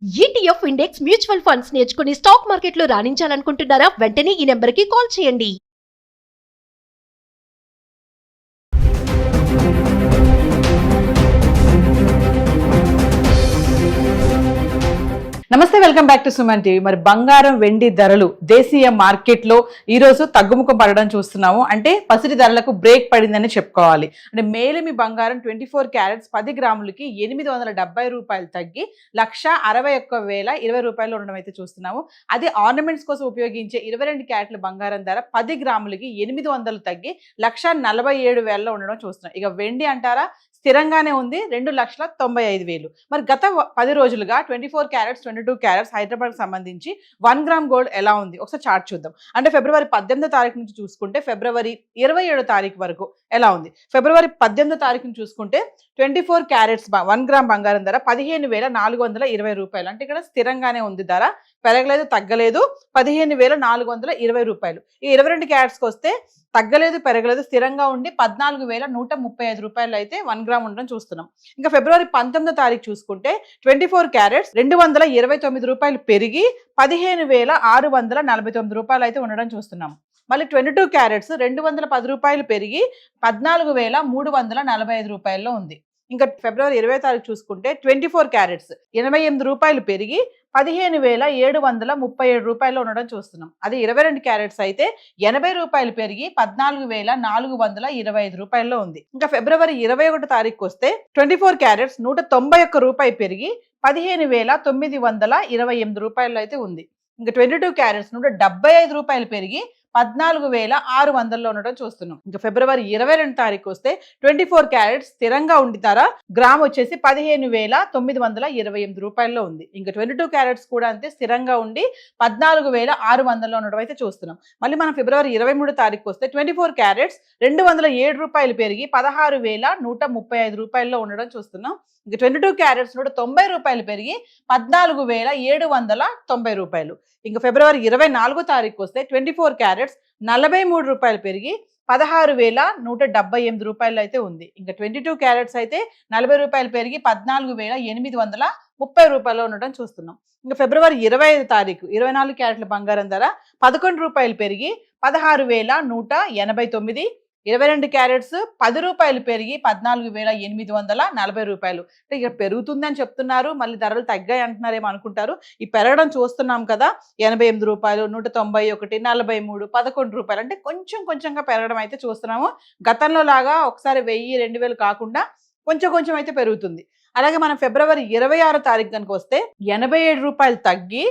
ETF index mutual funds నేర్చుకుని stock మార్కెట్లో రాణించాలనుకుంటున్నారా? వెంటనే ఈ నెంబర్కి కాల్ చేయండి. నమస్తే, welcome back to Suman TV. మరి బంగారం వెండి ధరలు దేశీయ మార్కెట్ లో ఈ రోజు తగ్గుముఖం పడడం చూస్తున్నాము. అంటే పసిడి ధరలకు బ్రేక్ పడిందని చెప్పుకోవాలి. అంటే మేలిమి బంగారం 24 క్యారెట్స్ 10 గ్రాములకి 870 రూపాయలు తగ్గి 1,61,020 రూపాయలు ఉండడం అయితే చూస్తున్నాము. అదే ఆర్నమెంట్స్ కోసం ఉపయోగించే 22 క్యారెట్ల బంగారం ధర 10 గ్రాములకి 800 తగ్గి 1,47,000 ఉండడం చూస్తున్నాం. ఇక వెండి అంటారా, స్థిరంగానే ఉంది, 2,95,000. మరి గత 10 రోజులుగా 24 క్యారెట్స్ 22 క్యారెట్స్ హైదరాబాద్ సంబంధించి 1 గ్రామ్ గోల్డ్ ఎలా ఉంది ఒకసారి చార్ట్ చూద్దాం. అంటే ఫిబ్రవరి 18వ తారీఖు నుంచి చూసుకుంటే ఫిబ్రవరి 27వ తారీఖు వరకు ఎలా ఉంది. ఫిబ్రవరి 18వ తారీఖుని చూసుకుంటే 24 క్యారెట్స్ 1 గ్రామ్ బంగారం ధర 15,420 రూపాయలు. అంటే ఇక్కడ స్థిరంగానే ఉంది, ధర పెరగలేదు తగ్గలేదు, 15,420 రూపాయలు. ఈ 22 క్యారెట్స్కి వస్తే తగ్గలేదు పెరగలేదు, స్థిరంగా ఉండి 14,135 రూపాయలు అయితే 1 గ్రామ్ ఉండడం చూస్తున్నాం. ఇంకా ఫిబ్రవరి 19వ తారీఖు చూసుకుంటే 24 క్యారెట్స్ 229 రూపాయలు పెరిగి 15,649 రూపాయలు అయితే ఉండడం చూస్తున్నాం. మళ్ళీ 22 క్యారెట్స్ 210 రూపాయలు పెరిగి 14,345 రూపాయల్లో ఉంది. ఇంకా ఫిబ్రవరి 20వ తారీఖు చూసుకుంటే 24 క్యారెట్స్ 88 రూపాయలు పెరిగి 15,737 రూపాయలు ఉండడం చూస్తున్నాం. అదే 22 క్యారెట్స్ అయితే 80 రూపాయలు పెరిగి 14,425 రూపాయల్లో ఉంది. ఇంకా ఫిబ్రవరి 21వ తారీఖు వస్తే 24 క్యారెట్స్ 191 రూపాయలు పెరిగి 15,928 రూపాయలు అయితే ఉంది. ఇంకా 22 క్యారెట్స్ 175 రూపాయలు పెరిగి 14,600 ఉండడం చూస్తున్నాం. ఇంకా ఫిబ్రవరి 22 తారీఖు వస్తే 24 క్యారెట్స్ స్థిరంగా ఉండితారా, గ్రామ్ వచ్చేసి 15,928 రూపాయల్లో ఉంది. ఇంకా 22 క్యారెట్స్ కూడా అంతే స్థిరంగా ఉండి 14,600 ఉండడం అయితే చూస్తున్నాం. మళ్ళీ మనం ఫిబ్రవరి 23 తారీఖు వస్తే 24 క్యారెట్స్ 207 రూపాయలు పెరిగి 16,135 రూపాయల్లో ఉండడం చూస్తున్నాం. ఇంకా 22 క్యారెట్స్ 190 రూపాయలు పెరిగి 14,790 రూపాయలు. ఇంకా ఫిబ్రవరి 24వ తారీఖు వస్తే 24 క్యారెట్స్ 43 రూపాయలు పెరిగి 16,178 రూపాయలు అయితే ఉంది. ఇంకా 22 క్యారెట్స్ అయితే 40 రూపాయలు పెరిగి 14,830 రూపాయలు ఉండడం చూస్తున్నాం. ఇంకా ఫిబ్రవరి 25వ తారీఖు 24 క్యారెట్ల బంగారం ధర 11 రూపాయలు పెరిగి 16,189. 22 క్యారెట్స్ 10 రూపాయలు పెరిగి 14,840 రూపాయలు. అంటే ఇక పెరుగుతుందని చెప్తున్నారు, మళ్ళీ ధరలు తగ్గాయి అంటున్నారేమో అనుకుంటారు. ఈ పెరగడం చూస్తున్నాం కదా, 88 రూపాయలు, 191, 43, 11 రూపాయలు. అంటే కొంచెంగా పెరగడం అయితే చూస్తున్నాము. గతంలో లాగా ఒకసారి 1000, 2,000 కాకుండా కొంచెం అయితే పెరుగుతుంది. అలాగే మనం ఫిబ్రవరి 26వ తారీఖు కనుక వస్తే 87 రూపాయలు తగ్గి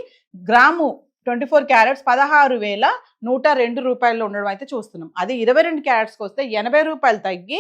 గ్రాము 24 క్యారెట్స్ 16,102 రూపాయలు ఉండడం అయితే చూస్తున్నాం. అది 22 క్యారెట్స్కి వస్తే 80 రూపాయలు తగ్గి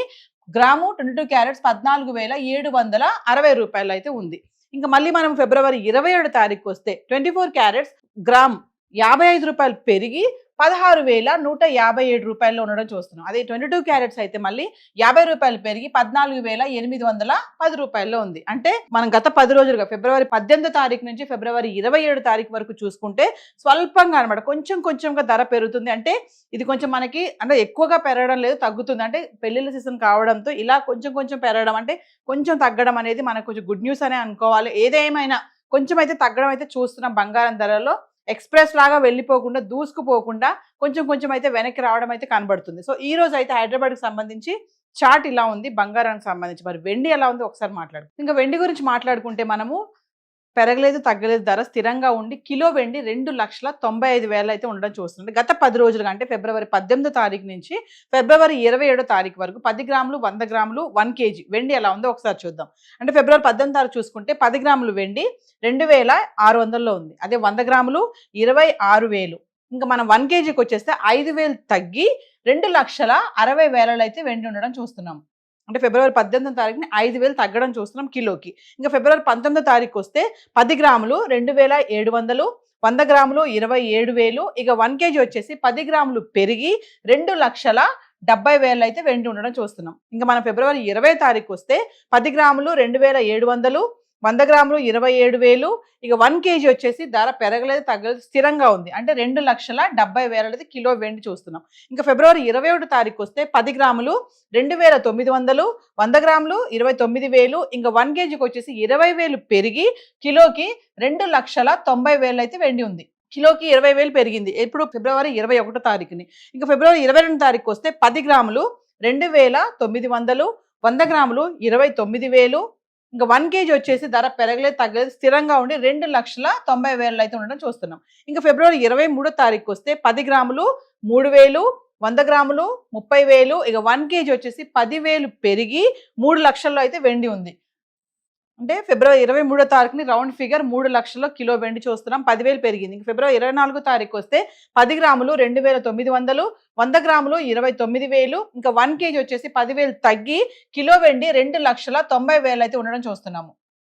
గ్రాము 22 క్యారెట్స్ 14,760 రూపాయలు అయితే ఉంది. ఇంకా మళ్ళీ మనం ఫిబ్రవరి 27వ తారీఖు వస్తే 24 క్యారెట్స్ గ్రామ్ 55 రూపాయలు పెరిగి 16,157 రూపాయల్లో ఉండడం చూస్తున్నాం. అదే 22 క్యారెట్స్ అయితే మళ్ళీ 50 రూపాయలు పెరిగి 14,810 రూపాయల్లో ఉంది. అంటే మనం గత 10 రోజులుగా ఫిబ్రవరి 18వ తారీఖు నుంచి ఫిబ్రవరి 27వ తారీఖు వరకు చూసుకుంటే స్వల్పంగా అనమాట కొంచెంగా ధర పెరుగుతుంది. అంటే ఇది కొంచెం మనకి అంటే ఎక్కువగా పెరగడం లేదు, తగ్గుతుంది. అంటే పెళ్లిళ్ళ సీజన్ కావడంతో ఇలా కొంచెం పెరగడం, అంటే కొంచెం తగ్గడం అనేది మనకు కొంచెం గుడ్ న్యూస్ అనే అనుకోవాలి. ఏదేమైనా కొంచెం అయితే తగ్గడం అయితే చూస్తున్నాం. బంగారం ధరలో ఎక్స్ప్రెస్ లాగా వెళ్ళిపోకుండా, దూసుకుపోకుండా కొంచెం అయితే వెనక్కి రావడం అయితే కనబడుతుంది. సో ఈ రోజు అయితే హైదరాబాద్కి సంబంధించి చార్ట్ ఇలా ఉంది. బంగారానికి సంబంధించి మరి వెండి ఎలా ఉంది ఒకసారి మాట్లాడుకుందాం. ఇంకా వెండి గురించి మాట్లాడుకుంటే మనము పెరగలేదు తగ్గలేదు, ధర స్థిరంగా ఉండి కిలో వెండి 2,95,000 అయితే ఉండడం చూస్తుంది. గత 10 రోజులుగా అంటే ఫిబ్రవరి 18వ తారీఖు నుంచి ఫిబ్రవరి 27వ తారీఖు వరకు 10 గ్రాములు 100 గ్రాములు 1 కేజీ వెండి ఎలా ఉందో ఒకసారి చూద్దాం. అంటే ఫిబ్రవరి 18వ తారీఖు చూసుకుంటే 10 గ్రాములు వెండి 2,600లో ఉంది. అదే 100 గ్రాములు 26,000. ఇంకా మనం 1 కేజీకి వచ్చేస్తే 5,000 తగ్గి 2,60,000 అయితే వెండి ఉండడం చూస్తున్నాం. అంటే ఫిబ్రవరి 18వ తారీఖుని 5,000 తగ్గడం చూస్తున్నాం కిలోకి. ఇంకా ఫిబ్రవరి 19వ తారీఖు వస్తే 10 గ్రాములు 2,700, 100 గ్రాములు 27,000. ఇక 1 కేజీ వచ్చేసి 10 గ్రాములు పెరిగి 2,70,000 అయితే వెండి ఉండడం చూస్తున్నాం. ఇంకా మనం ఫిబ్రవరి 20వ తారీఖు వస్తే 10 గ్రాములు 2,700, 100 గ్రాములు 27,000. ఇక 1 కేజీ వచ్చేసి ధర పెరగలేదు తగ్గలేదు స్థిరంగా ఉంది. అంటే 2,70,000 కిలో వెండి చూస్తున్నాం. ఇంకా ఫిబ్రవరి 21 తారీఖు వస్తే 10 గ్రాములు 2,900, 100 గ్రాములు 29,000. ఇంకా 1 కేజీకి వచ్చేసి 20,000 పెరిగి కిలోకి 2,90,000 అయితే వెండి ఉంది. కిలోకి 20,000 పెరిగింది. ఎప్పుడు ఫిబ్రవరి 21 తారీఖుని. ఇంకా ఫిబ్రవరి 22 తారీఖు వస్తే 10 గ్రాములు 2,900, 100 గ్రాములు 29,000. ఇంకా 1 కేజీ వచ్చేసి ధర పెరగలేదు తగ్గలేదు స్థిరంగా ఉండి 2,90,000 అయితే ఉండడం చూస్తున్నాం. ఇంకా ఫిబ్రవరి 23 తారీఖు వస్తే 10 గ్రాములు 3,000, 100 గ్రాములు 30,000. ఇక 1 కేజీ వచ్చేసి 10,000 పెరిగి 3 లక్షల్లో అయితే వెండి ఉంది. అంటే ఫిబ్రవరి 23 తారీఖుని రౌండ్ ఫిగర్ 3 లక్షల్లో కిలో వెండి చూస్తున్నాం. 10,000 పెరిగింది. ఇంక ఫిబ్రవరి 24 తారీఖు వస్తే 10 గ్రాములు 2,900, 100 గ్రాములు 29,000. ఇంకా 1 కేజీ వచ్చేసి 10,000 తగ్గి కిలో వెండి 2,90,000 అయితే ఉండడం చూస్తున్నాము.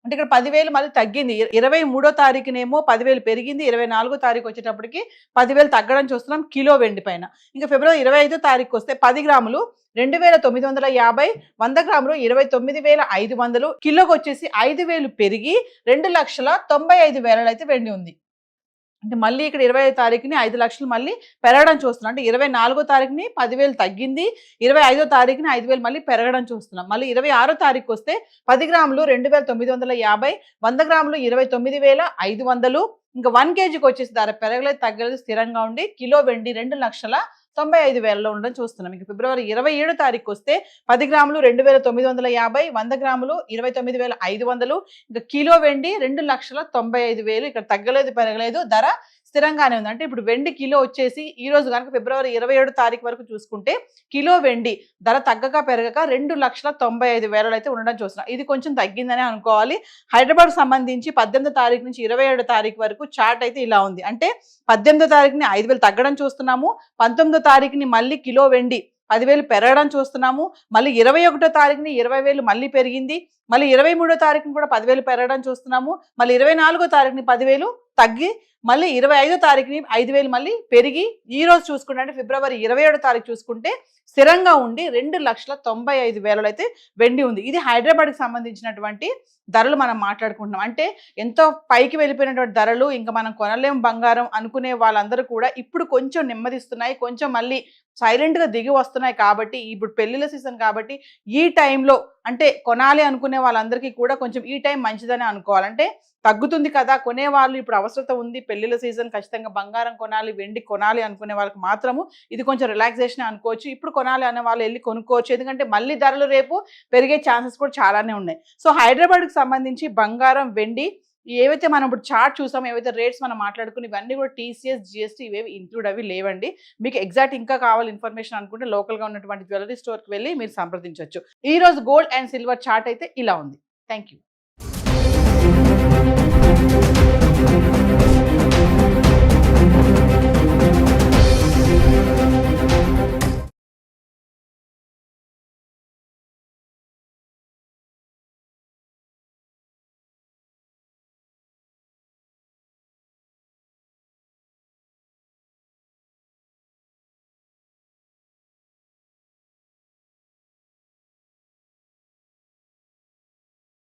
అంటే ఇక్కడ 10,000 మళ్ళీ తగ్గింది. 23 తారీఖునేమో 10,000 పెరిగింది. 24 తారీఖు వచ్చేటప్పటికి 10,000 తగ్గడం చూస్తున్నాం కిలో వెండి పైన. ఇంకా ఫిబ్రవరి 25 తారీఖు వస్తే 10 గ్రాములు 2,950, 100 గ్రాములు 29,500. కిలోకి వచ్చేసి 5,000 పెరిగి 2,95,000 అయితే వెండి ఉంది. అంటే మళ్ళీ ఇక్కడ 25 తారీఖుని 5 లక్షలు మళ్ళీ పెరగడం చూస్తున్నాం. అంటే 24 తారీఖుని 10,000 తగ్గింది. 25 తారీఖుని 5,000 మళ్ళీ పెరగడం చూస్తున్నాం. మళ్ళీ 26 తారీఖు వస్తే 10 గ్రాములు 2,950, 100 గ్రాములు 29,500. ఇంకా 1 కేజీకి వచ్చేసి ధర పెరగలేదు తగ్గలేదు స్థిరంగా ఉండి కిలో వెండి 2,95,000 ఉండడం చూస్తున్నాం. ఇంకా ఫిబ్రవరి 27 తారీఖు వస్తే 10 గ్రాములు 2,950, 100 గ్రాములు 29,500. ఇంకా కిలో వెండి 2,95,000. ఇక్కడ తగ్గలేదు పెరగలేదు ధర స్థిరంగానే ఉంది. అంటే ఇప్పుడు వెండి కిలో వచ్చేసి ఈ రోజు కనుక ఫిబ్రవరి 27 తారీఖు వరకు చూసుకుంటే కిలో వెండి ధర తగ్గక పెరగక 2,95,000 అయితే ఉండడం చూస్తున్నాం. ఇది కొంచెం తగ్గిందనే అనుకోవాలి. హైదరాబాద్ సంబంధించి 18 తారీఖు నుంచి 27 తారీఖు వరకు చార్ట్ అయితే ఇలా ఉంది. అంటే 18 తారీఖుని 5,000 తగ్గడం చూస్తున్నాము. 19 తారీఖుని మళ్ళీ కిలో వెండి 10,000 పెరగడం చూస్తున్నాము. మళ్ళీ 21 తారీఖుని 20,000 మళ్ళీ పెరిగింది. మళ్ళీ 23 తారీఖుని కూడా 10,000 పెరగడం చూస్తున్నాము. మళ్ళీ 24 తారీఖుని 10,000 తగ్గి మళ్ళీ 25 తారీఖుని 5,000 మళ్ళీ పెరిగి ఈ రోజు చూసుకుంటే అంటే ఫిబ్రవరి 27 తారీఖు చూసుకుంటే స్థిరంగా ఉండి 2,95,000 అయితే వెండి ఉంది. ఇది హైదరాబాద్కి సంబంధించినటువంటి ధరలు మనం మాట్లాడుకుంటున్నాం. అంటే ఎంతో పైకి వెళ్ళిపోయినటువంటి ధరలు ఇంకా మనం కొనలేం బంగారం అనుకునే వాళ్ళందరూ కూడా ఇప్పుడు కొంచెం నెమ్మదిస్తున్నాయి. కొంచెం మళ్ళీ సైలెంట్గా దిగి వస్తున్నాయి. కాబట్టి ఇప్పుడు పెళ్లిళ్ళ సీజన్ కాబట్టి ఈ టైంలో అంటే కొనాలి అనుకునే వాళ్ళందరికీ కూడా కొంచెం ఈ టైం మంచిదని అనుకోవాలంటే తగ్గుతుంది కదా కొనేవాళ్ళు ఇప్పుడు అవసరత ఉంది పెళ్లిళ్ళ సీజన్ ఖచ్చితంగా బంగారం కొనాలి వెండి కొనాలి అనుకునే వాళ్ళకి మాత్రము ఇది కొంచెం రిలాక్సేషన్ అనుకోవచ్చు. ఇప్పుడు కొనాలి అనే వాళ్ళు వెళ్ళి కొనుక్కోవచ్చు. ఎందుకంటే మళ్ళీ ధరలు రేపు పెరిగే ఛాన్సెస్ కూడా చాలానే ఉన్నాయి. సో హైదరాబాద్కి సంబంధించి బంగారం వెండి ఏవైతే మనం ఇప్పుడు చార్ట్ చూసాం ఏవైతే రేట్స్ మనం మాట్లాడుకుని ఇవన్నీ కూడా TCS GST ఇవేవి ఇంక్లూడ్ అవి లేవండి. మీకు ఎగ్జాక్ట్ ఇంకా కావాలి ఇన్ఫర్మేషన్ అనుకుంటే లోకల్గా ఉన్నటువంటి జ్యువెలరీ స్టోర్కి వెళ్ళి మీరు సంప్రదించవచ్చు. ఈ రోజు గోల్డ్ అండ్ సిల్వర్ చార్ట్ అయితే ఇలా ఉంది. Thank you.